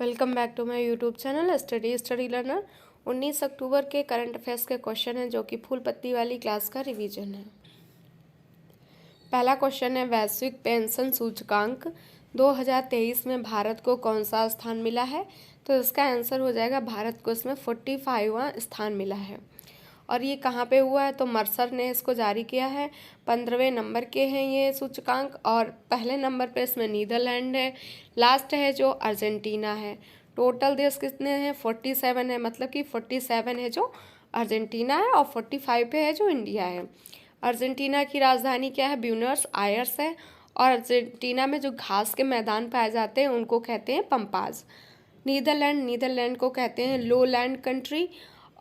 Welcome back to my YouTube channel study learner. 19 अक्टूबर के current affairs के question हैं जो कि फुल पत्ती वाली क्लास का रिवीजन है। पहला क्वेश्चन है, वैश्विक पेंशन सूचकांक 2023 में भारत को कौन सा स्थान मिला है? तो इसका आंसर हो जाएगा भारत को इसमें 45वां स्थान मिला है। और ये कहाँ पे हुआ है? तो मर्सर ने इसको जारी किया है। 15वें नंबर के हैं ये सूचकांक और पहले नंबर पे इसमें नीदरलैंड है, लास्ट है जो अर्जेंटीना है। टोटल देश कितने हैं? 47 है, मतलब कि 47 है जो अर्जेंटीना है और 45 पे है जो इंडिया है। अर्जेंटीना की राजधानी क्या है? ब्यूनस आयर्स है। और अर्जेंटीना में जो घास के मैदान पाए जाते हैं उनको कहते हैं पंपाज। नीदरलैंड को कहते हैं लोलैंड कंट्री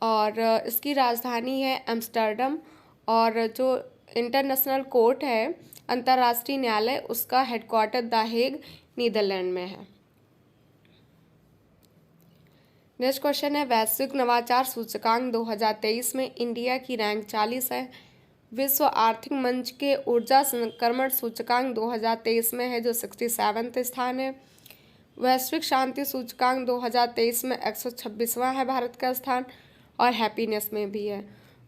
और इसकी राजधानी है एम्स्टर्डम। और जो इंटरनेशनल कोर्ट है, अंतर्राष्ट्रीय न्यायालय, उसका हेडक्वार्टर द हेग नीदरलैंड में है। नेक्स्ट क्वेश्चन है, वैश्विक नवाचार सूचकांक 2023 में इंडिया की रैंक 40 है। विश्व आर्थिक मंच के ऊर्जा संक्रमण सूचकांक 2023 में है जो 67वें स्थान है। वैश्विक शांति सूचकांक 2023 में 126वां है भारत का स्थान और हैप्पीनेस में भी है।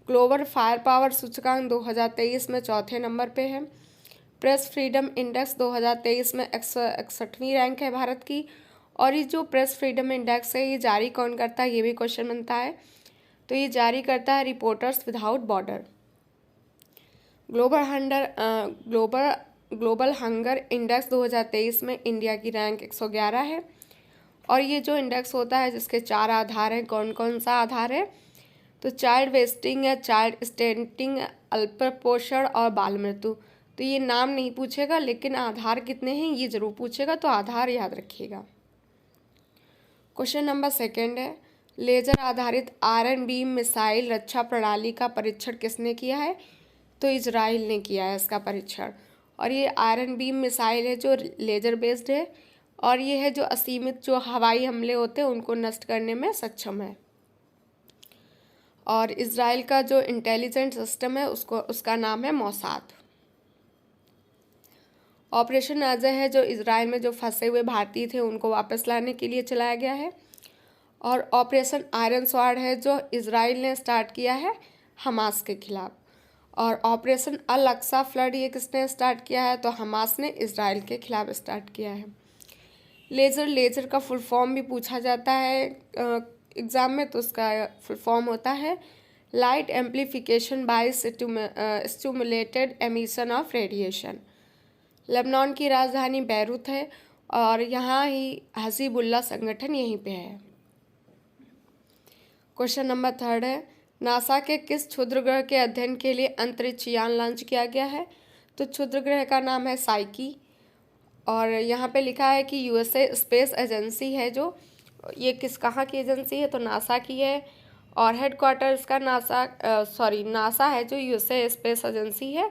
ग्लोबल फायर पावर सूचकांक 2023 में चौथे नंबर पे है। प्रेस फ्रीडम इंडेक्स 2023 में 161वीं रैंक है भारत की। और ये जो प्रेस फ्रीडम इंडेक्स है ये जारी कौन करता है, ये भी क्वेश्चन बनता है। तो ये जारी करता है reporters without border. Global hunger index 2023 में इंडिया की रैंक 111 है। और ये जो इंडेक्स होता है जिसके 4 आधार हैं, कौन कौन सा आधार है? तो चाइल्ड वेस्टिंग है, चाइल्ड स्टेंटिंग, अल्पपोषण और बाल मृत्यु। तो ये नाम नहीं पूछेगा लेकिन आधार कितने हैं ये जरूर पूछेगा, तो आधार याद रखिएगा। क्वेश्चन नंबर 2 है, लेजर आधारित आयरन बीम मिसाइल रक्षा प्रणाली का परीक्षण किसने किया है? तो इजराइल ने किया है इसका परीक्षण। और ये आयरन बीम मिसाइल है जो लेजर बेस्ड है और ये है जो असीमित जो हवाई हमले होते हैं उनको नष्ट करने में सक्षम है। और इजराइल का जो इंटेलिजेंट सिस्टम है उसका नाम है मौसाद। ऑपरेशन अजय है जो इजराइल में जो फंसे हुए भारतीय थे उनको वापस लाने के लिए चलाया गया है। और ऑपरेशन आयरन स्वॉर्ड है जो इजराइल ने स्टार्ट किया है हमास के खिलाफ। और ऑपरेशन अल अक्सा फ्लड ये किसने स्टार्ट किया है? तो हमास ने इजराइल के खिलाफ स्टार्ट किया है। लेजर का फुल फॉर्म भी पूछा जाता है एग्ज़ाम में, तो उसका फुल फॉर्म होता है light amplification by stimulated emission of radiation. Lebanon की राजधानी बैरूत है और यहाँ ही हज़ीबुल्लाह संगठन यहीं पे है। क्वेश्चन नंबर 3 है, नासा के किस क्षुद्र ग्रह के अध्ययन के लिए अंतरिक्ष यान लॉन्च किया गया है? तो क्षुद्र ग्रह का नाम है साइकी। और यहाँ पे लिखा है कि यूएसए स्पेस एजेंसी है जो ये कहाँ की एजेंसी है? तो नासा की है। और हेडक्वार्टर इसका नासा है जो यूएसए स्पेस एजेंसी है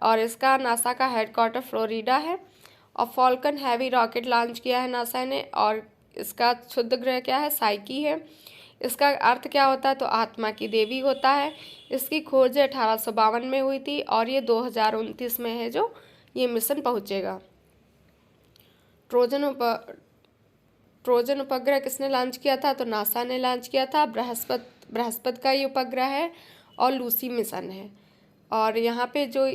और इसका नासा का हेडक्वार्टर फ्लोरिडा है। और फॉल्कन हैवी रॉकेट लॉन्च किया है नासा ने और इसका क्षुद्र ग्रह क्या है? साइकी है। इसका अर्थ क्या होता है? तो आत्मा की देवी होता है। इसकी खोज 1852 में हुई थी और ये 2029 में है जो ये मिशन पहुँचेगा। ट्रोजन उपग्रह किसने लॉन्च किया था? तो नासा ने लॉन्च किया था। बृहस्पति का ये उपग्रह है और लूसी मिशन है। और यहाँ पे जो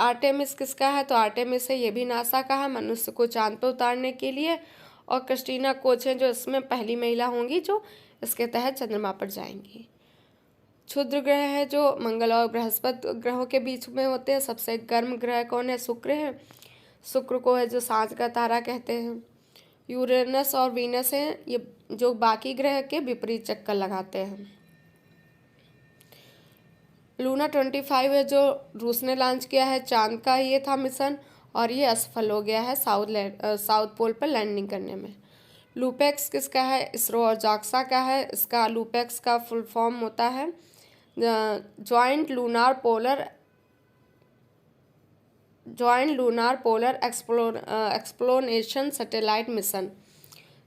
आर्टेमिस किसका है? तो आर्टेमिस है, ये भी नासा का है, मनुष्य को चांद पर उतारने के लिए। और क्रिस्टीना कोच हैं जो इसमें पहली महिला होंगी जो इसके तहत चंद्रमा पर जाएंगी। क्षुद्र ग्रह है जो मंगल और बृहस्पति ग्रहों के बीच में होते हैं। सबसे गर्म ग्रह कौन है? शुक्र है। शुक्र को है जो सांझ का तारा कहते हैं। यूरेनस और वीनस हैं ये जो बाकी ग्रह के विपरीत चक्कर लगाते हैं। लूना 25 है जो रूस ने लॉन्च किया है, चांद का ये था मिशन और ये असफल हो गया है साउथ पोल पर लैंडिंग करने में। लूपेक्स किसका है? इसरो और जाक्सा का है। इसका लूपेक्स का फुल फॉर्म होता है joint lunar polar exploration satellite mission.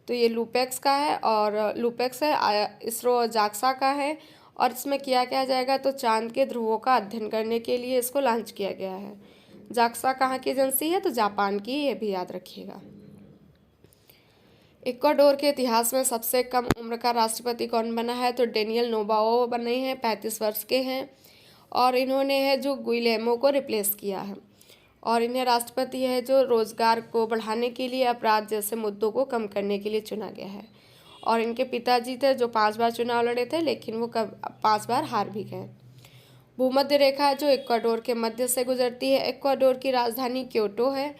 तो ये लूपेक्स का है और लूपेक्स है इसरो और जाक्सा का है। और इसमें किया जाएगा तो चांद के ध्रुवों का अध्ययन करने के लिए इसको लॉन्च किया गया है। जाक्सा कहाँ की एजेंसी है? तो जापान की, ये भी याद रखिएगा। इक्वाडोर के इतिहास में सबसे कम उम्र का राष्ट्रपति कौन बना है? तो डेनियल नोबोआ बने हैं, 35 वर्ष के हैं, और इन्होंने है जो गुइलेमो को रिप्लेस किया है। और इन्हें राष्ट्रपति है जो रोजगार को बढ़ाने के लिए, अपराध जैसे मुद्दों को कम करने के लिए चुना गया है। और इनके पिताजी थे जो 5 बार चुनाव लड़े थे, लेकिन वो 5 बार हार भी गए। भूमध्य रेखा जो इक्वाडोर के मध्य से गुजरती है। इक्वाडोर की राजधानी क्योटो है,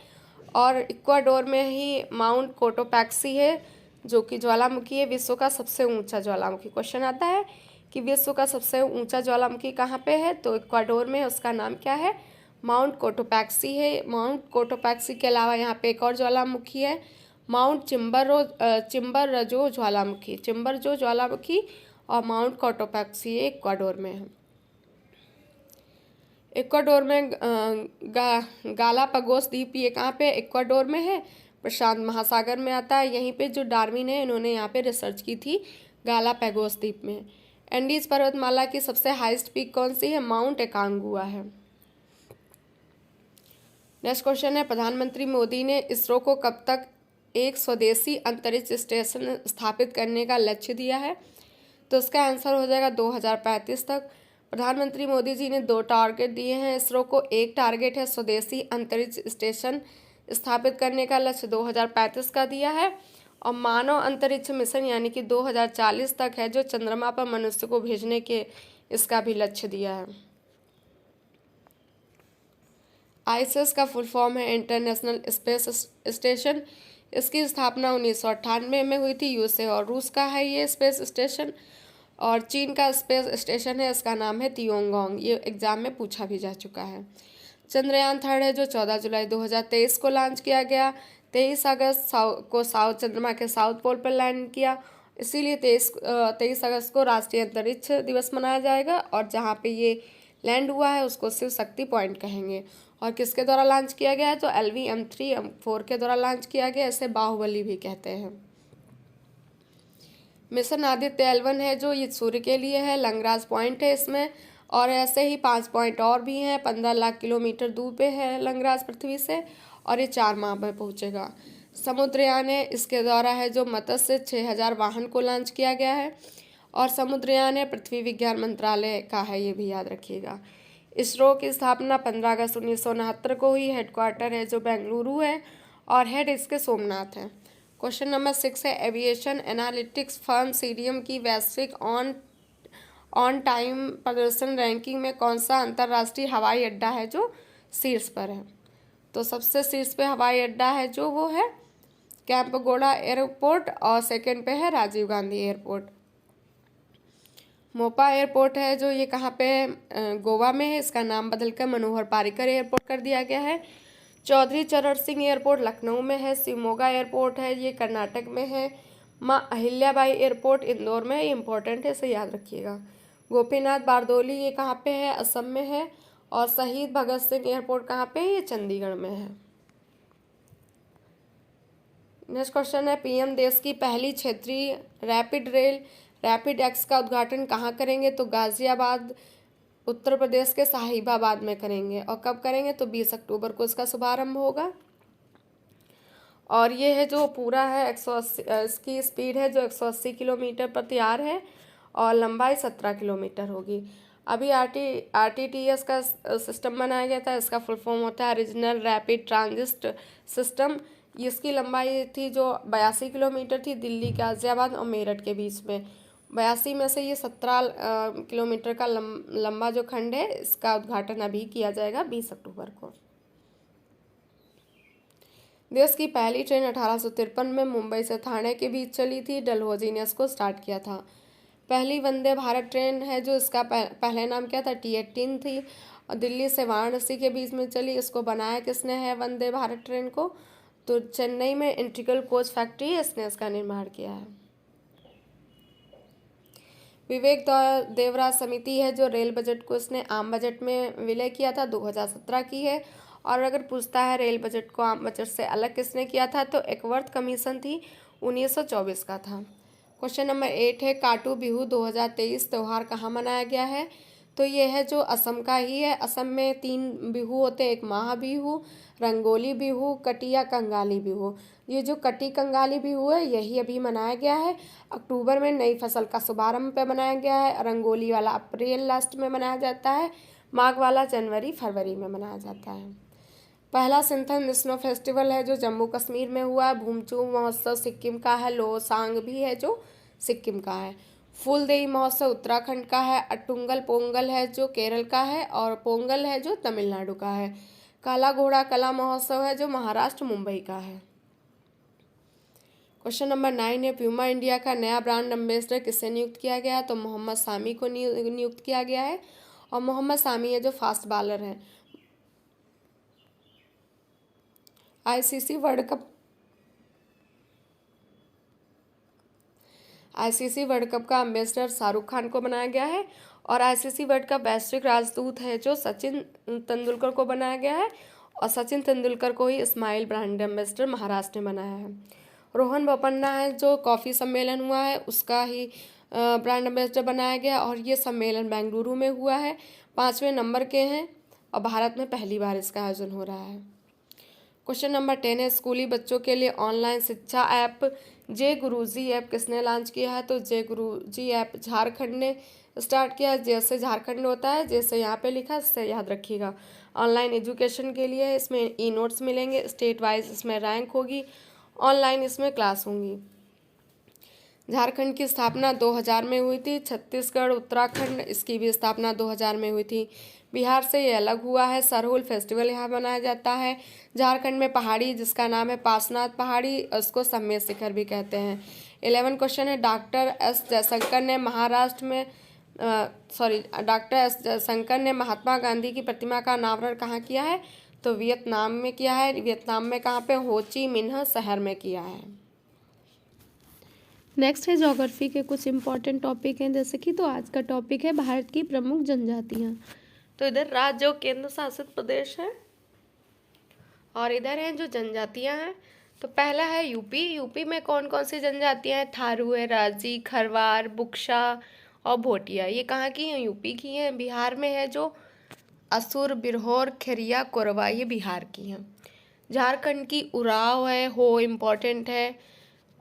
और इक्वाडोर में ही माउंट कोटोपैक्सी है जो कि ज्वालामुखी है, विश्व का सबसे ऊंचा ज्वालामुखी। क्वेश्चन आता है कि विश्व का सबसे ऊंचा ज्वालामुखी कहाँ पे है? तो इक्वाडोर में, उसका नाम क्या है? माउंट कोटोपैक्सी है। माउंट कोटोपैक्सी के अलावा यहाँ पे एक और ज्वालामुखी है, माउंट चिम्बरजो ज्वालामुखी, चिम्बरजो ज्वालामुखी, और माउंट कोटोपैक्सी इक्वाडोर में है। इक्वाडोर में गालापागोस द्वीप, ये कहाँ पे? इक्वाडोर में है, प्रशांत महासागर में आता है। यहीं पे जो डार्विन है, इन्होंने यहाँ पे रिसर्च की थी गालापागोस द्वीप में। एंडीज पर्वतमाला की सबसे हाईएस्ट पीक कौन सी है? माउंट एकांगुआ है। नेक्स्ट क्वेश्चन है, प्रधानमंत्री मोदी ने इसरो को कब तक एक स्वदेशी अंतरिक्ष स्टेशन स्थापित करने का लक्ष्य दिया है? तो इसका आंसर हो जाएगा 2035 तक। प्रधानमंत्री मोदी जी ने 2 टारगेट दिए हैं इसरो को। एक टारगेट है स्वदेशी अंतरिक्ष स्टेशन स्थापित करने का लक्ष्य 2035 का दिया है, और मानव अंतरिक्ष मिशन यानी कि 2040 तक है जो चंद्रमा पर मनुष्य को भेजने के, इसका भी लक्ष्य दिया है। आईएसएस का फुल फॉर्म है इंटरनेशनल स्पेस स्टेशन। इसकी स्थापना 1998 में हुई थी। यूएसए और रूस का है ये स्पेस स्टेशन, और चीन का स्पेस स्टेशन है, इसका नाम है तियोंगोंग। ये एग्जाम में पूछा भी जा चुका है। चंद्रयान 3 है जो 14 जुलाई 2023 को लॉन्च किया गया। 23 अगस्त को चंद्रमा के साउथ पोल पर लैंड किया, इसीलिए 23 अगस्त को राष्ट्रीय अंतरिक्ष दिवस मनाया जाएगा। और जहाँ पे ये लैंड हुआ है उसको शिव शक्ति पॉइंट कहेंगे। और किसके द्वारा लॉन्च किया गया है? तो LV-M3-M4 के द्वारा लॉन्च किया गया, इसे बाहुबली भी कहते हैं। मिशन आदित्य L1 है जो ये सूर्य के लिए है, लंगराज पॉइंट है इसमें, और ऐसे ही 5 पॉइंट और भी हैं। 15 लाख किलोमीटर दूर पे है लंगराज पृथ्वी से, और ये 4 माह में पहुंचेगा। समुद्रयान है, इसके द्वारा है जो मत्स्य 6000 वाहन को लॉन्च किया गया है। और समुद्रयान है पृथ्वी विज्ञान मंत्रालय का है, ये भी याद रखिएगा। इसरो की स्थापना 15 अगस्त 1969 को हुई। हेडक्वार्टर है जो बेंगलुरु है, और हेड इसके सोमनाथ है। क्वेश्चन नंबर 6 है, एविएशन एनालिटिक्स फर्म सीरियम की वैश्विक ऑन टाइम प्रदर्शन रैंकिंग में कौन सा अंतर्राष्ट्रीय हवाई अड्डा है जो शीर्ष पर है? तो सबसे शीर्ष पे हवाई अड्डा है जो वो है कैंपगोड़ा एयरपोर्ट, और सेकंड पे है राजीव गांधी एयरपोर्ट। मोपा एयरपोर्ट है जो ये कहाँ पे है? गोवा में है, इसका नाम बदलकर मनोहर पारिकर एयरपोर्ट कर दिया गया है। चौधरी चरण सिंह एयरपोर्ट लखनऊ में है। शिवमोगा एयरपोर्ट है ये कर्नाटक में है। माँ अहिल्याबाई एयरपोर्ट इंदौर में है, ये इंपॉर्टेंट है, इसे याद रखिएगा। गोपीनाथ बारदोली ये कहाँ पे है? असम में है। और शहीद भगत सिंह एयरपोर्ट कहाँ पे है? ये चंडीगढ़ में है। नेक्स्ट क्वेश्चन है, पीएम देश की पहली क्षेत्रीय रैपिड रेल रैपिड एक्स का उद्घाटन कहाँ करेंगे? तो गाजियाबाद उत्तर प्रदेश के साहिबाबाद में करेंगे। और कब करेंगे? तो 20 अक्टूबर को इसका शुभारंभ होगा। और ये है जो पूरा है 180, इसकी स्पीड है जो 180 किलोमीटर प्रति आवर है, और लंबाई 17 किलोमीटर होगी। अभी RTTS का सिस्टम बनाया गया था, इसका फुल फॉर्म होता है रीजनल रैपिड ट्रांजिट सिस्टम। इसकी लंबाई थी जो 82 किलोमीटर थी, दिल्ली गाजियाबाद और मेरठ के बीच में। 82 में से ये 17 किलोमीटर का लंबा जो खंड है, इसका उद्घाटन अभी किया जाएगा 20 अक्टूबर को। देश की पहली ट्रेन 1853 में मुंबई से ठाणे के बीच चली थी। डलहौजी ने इसको स्टार्ट किया था। पहली वंदे भारत ट्रेन है जो इसका पहले नाम क्या था? T18 थी, और दिल्ली से वाराणसी के बीच में चली। इसको बनाया किसने है वंदे भारत ट्रेन को? तो चेन्नई में इंटीग्रल कोच फैक्ट्री है, इसने इसका निर्माण किया है। विवेक देवराज समिति है जो रेल बजट को इसने आम बजट में विलय किया था, 2017 की है। और अगर पूछता है रेल बजट को आम बजट से अलग किसने किया था, तो एकवर्थ कमीशन थी, 1924 का था। क्वेश्चन नंबर 8 है, काटू बिहू 2023 त्यौहार कहाँ मनाया गया है? तो ये है जो असम का ही है। असम में 3 बिहू होते हैं, एक माह बिहू, रंगोली बिहू, कटिया कंगाली बिहू। ये जो कटी कंगाली बिहू है यही अभी मनाया गया है। अक्टूबर में नई फसल का शुभारंभ पे मनाया गया है। रंगोली वाला अप्रैल लास्ट में मनाया जाता है। माघ वाला जनवरी फरवरी में मनाया जाता है। पहला सिंथन स्नो फेस्टिवल है जो जम्मू कश्मीर में हुआ है। भूमचू महोत्सव सिक्किम का है। लोसांग भी है जो सिक्किम का है। फूलदेई महोत्सव उत्तराखंड का है। अट्टुंगल पोंगल है जो केरल का है और पोंगल है जो तमिलनाडु का है। काला घोड़ा कला महोत्सव है जो महाराष्ट्र मुंबई का है। क्वेश्चन नंबर 9 है, प्यूमा इंडिया का नया ब्रांड एम्बेसडर किसे नियुक्त किया गया है? तो मोहम्मद सामी को नियुक्त किया गया है। और मोहम्मद सामी है जो फास्ट बॉलर हैं। आईसीसी वर्ल्ड कप का एम्बेसडर शाहरुख खान को बनाया गया है। और आईसीसी वर्ल्ड कप वैश्विक राजदूत है जो सचिन तेंदुलकर को बनाया गया है। और सचिन तेंदुलकर को ही स्माइल ब्रांड एम्बेसडर महाराष्ट्र ने बनाया है। रोहन बोपन्ना है जो कॉफ़ी सम्मेलन हुआ है उसका ही ब्रांड एम्बेसडर बनाया गया। और ये सम्मेलन बेंगलुरु में हुआ है, 5वें नंबर के हैं और भारत में पहली बार इसका आयोजन हो रहा है। क्वेश्चन नंबर 10 है, स्कूली बच्चों के लिए ऑनलाइन शिक्षा ऐप जे गुरुजी ऐप किसने लॉन्च किया है? तो जे गुरुजी ऐप झारखंड ने स्टार्ट किया। जैसे झारखंड होता है, जैसे यहाँ पे लिखा है इससे याद रखिएगा। ऑनलाइन एजुकेशन के लिए इसमें ई नोट्स मिलेंगे, स्टेट वाइज इसमें रैंक होगी, ऑनलाइन इसमें क्लास होंगी। झारखंड की स्थापना 2000 में हुई थी। छत्तीसगढ़ उत्तराखंड इसकी भी स्थापना 2000 में हुई थी। बिहार से ये अलग हुआ है। सरहुल फेस्टिवल यहाँ मनाया जाता है। झारखंड में पहाड़ी जिसका नाम है पार्श्वनाथ पहाड़ी, उसको सम्मेद शिखर भी कहते हैं। 11 क्वेश्चन है, डॉक्टर एस जयशंकर ने महात्मा गांधी की प्रतिमा का अनावरण कहाँ किया है? तो वियतनाम में किया है। वियतनाम में कहाँ पे? हो ची मिन्ह शहर में किया है। नेक्स्ट है ज्योग्राफी के कुछ इंपॉर्टेंट टॉपिक हैं, जैसे कि तो आज का टॉपिक है भारत की प्रमुख जनजातियाँ। तो इधर राज्य और केंद्र शासित प्रदेश है और इधर हैं जो जनजातियाँ हैं। तो पहला है यूपी में कौन कौन सी जनजातियाँ हैं? थारू है, राजी, खरवार, बुक्शा और भोटिया। ये कहाँ की हैं? यूपी की हैं। बिहार में है जो असुर, बिरहोर, खेरिया, कोरवा, ये बिहार की हैं। झारखंड की उराव है, हो इम्पॉर्टेंट है।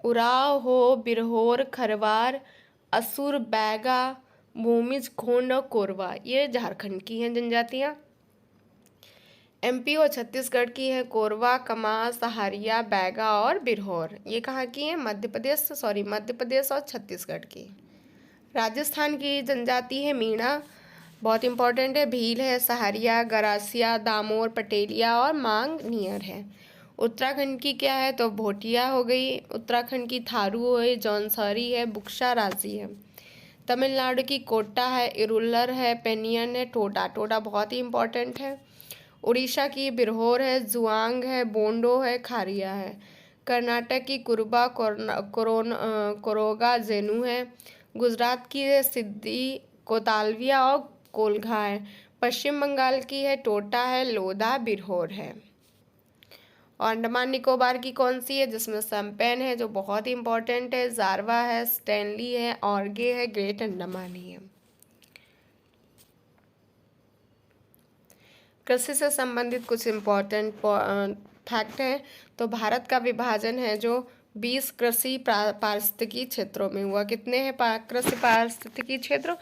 उराव, हो, बिरहोर, खरवार, असुर, बैगा, भूमिज, खोंड और कोरवा, ये झारखंड की हैं जनजातियाँ। एमपी और छत्तीसगढ़ की है कोरवा, कमार, सहारिया, बैगा और बिरहोर। ये कहाँ की हैं? मध्य प्रदेश और छत्तीसगढ़ की। राजस्थान की जनजाति है मीणा, बहुत इंपॉर्टेंट है। भील है, सहारिया, गरासिया, दामोर, पटेलिया और मांग नियर है। उत्तराखंड की क्या है? तो भोटिया हो गई। उत्तराखंड की थारू है, जौनसारी है, बुक्शा, राजी है। तमिलनाडु की कोटा है, इरुलर है, पेनियन है, टोडा बहुत ही इंपॉर्टेंट है। उड़ीसा की बिरहोर है, जुआंग है, बोंडो है, खारिया है। कर्नाटक की कुरबा, कोरोगा, जेनू है। गुजरात की है सिद्धि, कोतालविया और कोलघा है। पश्चिम बंगाल की है टोटा है, लोधा, बिरहोर है। और अंडमान निकोबार की कौन सी है? जिसमें सम्पेन है जो बहुत ही इंपॉर्टेंट है, जारवा है, स्टैनली है, ऑर्गे है, ग्रेट अंडमान ही है। कृषि से संबंधित कुछ इम्पोर्टेंट फैक्ट हैं। तो भारत का विभाजन है जो 20 कृषि पारिस्थितिकी क्षेत्रों में हुआ। कितने हैं कृषि पारिस्थितिकी क्षेत्र?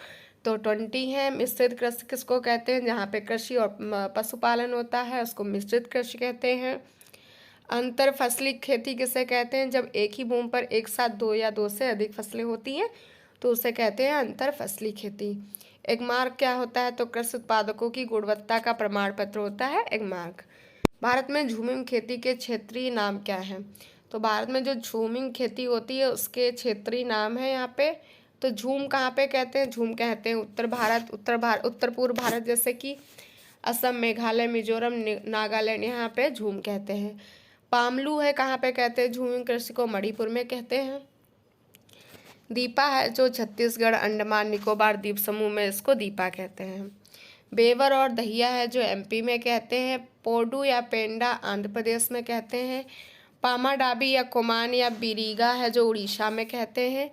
तो 20 हैं। मिश्रित कृषि किसको कहते हैं? जहाँ पे कृषि और पशुपालन होता है उसको मिश्रित कृषि कहते हैं। अंतर फसली खेती किसे कहते हैं? जब एक ही भूमि पर एक साथ 2 या 2 से अधिक फसलें होती हैं तो उसे कहते हैं अंतर फसली खेती। एगमार्क क्या होता है? तो कृषि उत्पादकों की गुणवत्ता का प्रमाण पत्र होता है एगमार्क। भारत में झूमिंग खेती के क्षेत्रीय नाम क्या है? तो भारत में जो झूमिंग खेती होती है उसके क्षेत्रीय नाम है यहाँ पे। तो झूम कहाँ पे कहते हैं? झूम कहते हैं उत्तर पूर्व भारत, जैसे कि असम, मेघालय, मिजोरम, नागालैंड, यहाँ पे झूम कहते हैं। पामलू है कहाँ पे कहते हैं झूमिंग कृषि को? मणिपुर में कहते हैं। दीपा है जो छत्तीसगढ़, अंडमान निकोबार द्वीप समूह में इसको दीपा कहते हैं। बेवर और दहिया है जो एमपी में कहते हैं। पोडू या पेंडा आंध्र प्रदेश में कहते हैं। पामाडाबी या कुमान या बिरीगा है जो उड़ीसा में कहते हैं।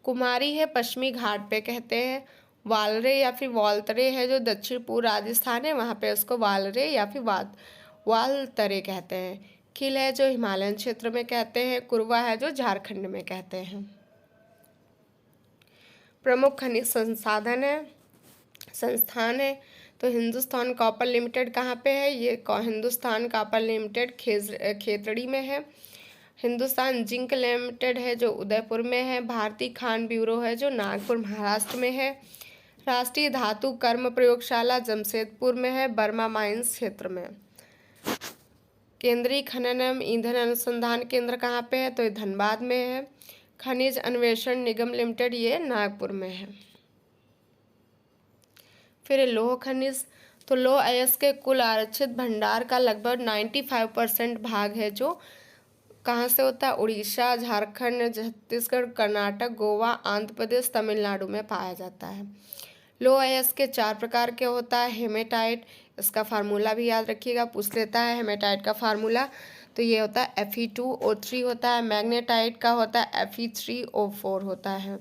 कुमारी है पश्चिमी घाट पे कहते हैं। वालरे या फिर वालतरे है जो दक्षिण पूर्व राजस्थान है, वहाँ पे उसको वालरे या फिर वालतरे कहते हैं। खिल है जो हिमालयन क्षेत्र में कहते हैं। कुरवा है जो झारखंड में कहते हैं। प्रमुख खनिज संस्थान है तो हिंदुस्तान कॉपर लिमिटेड कहाँ पे है? ये हिंदुस्तान कॉपर लिमिटेड खेतड़ी में है। हिंदुस्तान जिंक लिमिटेड है जो उदयपुर में है। भारतीय खान ब्यूरो है जो नागपुर महाराष्ट्र में है। राष्ट्रीय धातु कर्म प्रयोगशाला जमशेदपुर में है, बर्मा माइंस क्षेत्र में। केंद्रीय खनन एवं ईंधन अनुसंधान केंद्र कहाँ पे है? तो ये धनबाद में है। खनिज अन्वेषण निगम लिमिटेड ये नागपुर में है। फिर लौह खनिज, तो लौह अयस्क के कुल आरक्षित भंडार का लगभग 95% भाग है जो कहाँ से होता है? उड़ीसा, झारखंड, छत्तीसगढ़, कर्नाटक, गोवा, आंध्र प्रदेश, तमिलनाडु में पाया जाता है। लौह अयस्क के 4 प्रकार के होता है। हेमेटाइट, इसका फार्मूला भी याद रखिएगा, पूछ लेता है हेमेटाइट का फार्मूला। तो ये होता है Fe2O3 होता है। मैग्नेटाइट का होता है Fe3O4 होता है।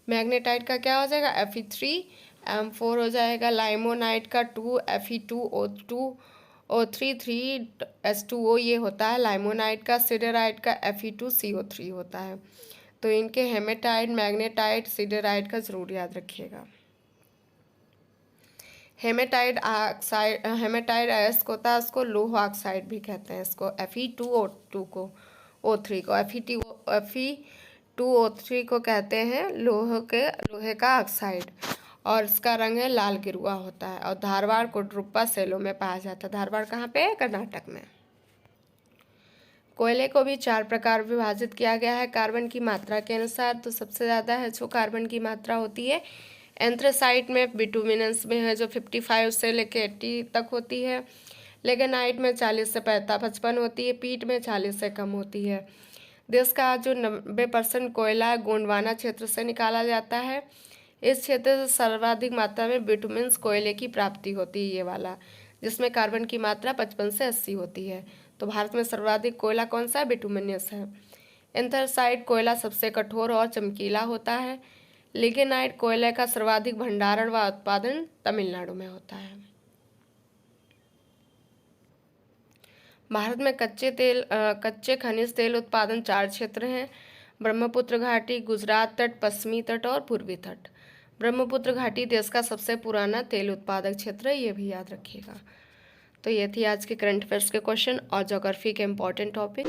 मैग्नेटाइट का क्या हो जाएगा? Fe3M4 हो जाएगा। लाइमोनाइट का 2 Fe2O3 3H2O ये होता है लाइमोनाइट का। सिडराइट का Fe2CO3 होता है। तो इनके हेमेटाइट, मैग्नेटाइट, सिडराइट का जरूर याद रखिएगा। हेमेटाइट अयस्क होता है, उसको लोह ऑक्साइड भी कहते हैं। इसको Fe2O2 को O3 को Fe2O3 को कहते हैं लोहे का ऑक्साइड, और इसका रंग है लाल गिरुआ होता है। और धारवाड़ कोडरुप्पा सेलों में पाया जाता है। धारवाड़ कहाँ पे है? कर्नाटक में। कोयले को भी 4 प्रकार विभाजित किया गया है कार्बन की मात्रा के अनुसार। तो सबसे ज़्यादा है जो कार्बन की मात्रा होती है एंथ्रेसाइट में, बिटुमिनस में है जो 55 से लेकर 80 तक होती है। लेगेनाइट में 40 से 55 होती है। पीट में 40 से कम होती है। देश का जो 90% कोयला गोंडवाना क्षेत्र से निकाला जाता है। इस क्षेत्र से सर्वाधिक मात्रा में बिटुमिन्स कोयले की प्राप्ति होती है, ये वाला, जिसमें कार्बन की मात्रा 55 से 80 होती है। तो भारत में सर्वाधिक कोयला कौन सा है? बिटुमिनस है। एंथ्रेसाइट कोयला सबसे कठोर और चमकीला होता है। लिग्नाइट कोयले का सर्वाधिक भंडारण व उत्पादन तमिलनाडु में होता है। भारत में कच्चे खनिज तेल उत्पादन 4 क्षेत्र हैं। ब्रह्मपुत्र घाटी, गुजरात तट, पश्चिमी तट और पूर्वी तट। ब्रह्मपुत्र घाटी देश का सबसे पुराना तेल उत्पादक क्षेत्र है, ये भी याद रखिएगा। तो ये थी आज के करंट अफेयर्स के क्वेश्चन और ज्योग्राफी के इम्पोर्टेंट टॉपिक।